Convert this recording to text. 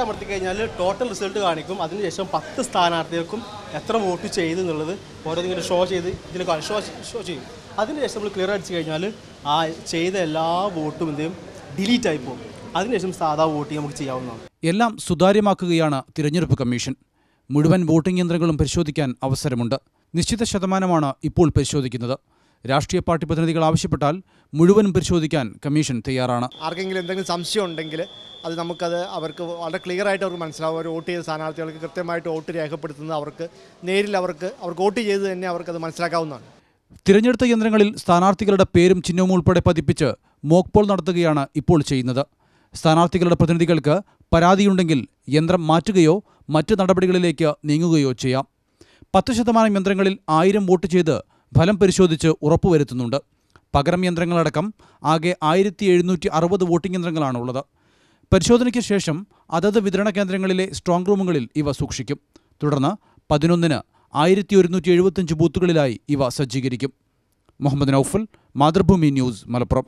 അമർത്തി കഴിഞ്ഞാൽ total result കാണിക്കും. അതിനുശേഷം 10 സ്ഥാനാർത്ഥികൾക്കും എത്ര വോട്ട് ചെയ്തു എന്നുള്ളത് ഓരോന്നിങ്ങനെ ഷോ ചെയ്ത് ഇതിൽ ഷോ ചെയ്യും. അതിനുശേഷം നമ്മൾ ക്ലിയർ അടിച്ച് കഴിഞ്ഞാൽ ആ ചെയ്ത എല്ലാ വോട്ടും എന്തെയും ഡിലീറ്റ് ആയി പോകും. അതിനുശേഷം സാധാ വോട്ടിംഗ് നമുക്ക് ചെയ്യാവുന്നതാണ്. എല്ലാം സുതാര്യമാക്കുകയാണ് തിരഞ്ഞെടുപ്പ് കമ്മീഷൻ. മുഴുവൻ വോട്ടിംഗ് യന്ത്രങ്ങളും പരിശോധിക്കാൻ അവസരമുണ്ട്. നിശ്ചിത ശതമാനമാണ് ഇപ്പോൾ പരിശോധിക്കുന്നത്. രാഷ്ട്രീയ പാർട്ടി പ്രതിനിധികൾ ആവശ്യപ്പെട്ടാൽ മുഴുവനും പരിശോധിക്കാൻ കമ്മീഷൻ തയ്യാറാണ്. ആർക്കെങ്കിലും എന്തെങ്കിലും സംശയം ഉണ്ടെങ്കിൽ അത് നമുക്കത് അവർക്ക് വളരെ ക്ലിയർ ആയിട്ട് അവർക്ക് മനസ്സിലാവും. അവർ വോട്ട് ചെയ്ത സ്ഥാനാർത്ഥികൾക്ക് കൃത്യമായിട്ട് വോട്ട് രേഖപ്പെടുത്തുന്നത് അവർക്ക് നേരിൽ അവർക്ക് വോട്ട് ചെയ്ത് തന്നെ അവർക്കത് മനസ്സിലാക്കാവുന്നതാണ്. തിരഞ്ഞെടുത്ത യന്ത്രങ്ങളിൽ സ്ഥാനാർത്ഥികളുടെ പേരും ചിഹ്നവും ഉൾപ്പെടെ പതിപ്പിച്ച് മോക്ക് പോൾ നടത്തുകയാണ് ഇപ്പോൾ ചെയ്യുന്നത്. സ്ഥാനാർത്ഥികളുടെ പ്രതിനിധികൾക്ക് പരാതിയുണ്ടെങ്കിൽ യന്ത്രം മാറ്റുകയോ മറ്റ് നടപടികളിലേക്ക് നീങ്ങുകയോ ചെയ്യാം. 10% യന്ത്രങ്ങളിൽ 1000 വോട്ട് ചെയ്ത് ഫലം പരിശോധിച്ച് ഉറപ്പുവരുത്തുന്നുണ്ട്. പകരം യന്ത്രങ്ങളടക്കം ആകെ 1760 വോട്ടിംഗ് യന്ത്രങ്ങളാണുള്ളത്. പരിശോധനയ്ക്ക് ശേഷം അതത് വിതരണ കേന്ദ്രങ്ങളിലെ സ്ട്രോങ് റൂമുകളിൽ ഇവ സൂക്ഷിക്കും. തുടർന്ന് 11-ന് 1175 ബൂത്തുകളിലായി ഇവ സജ്ജീകരിക്കും. മുഹമ്മദ് നൌഫൽ, മാതൃഭൂമി ന്യൂസ്, മലപ്പുറം.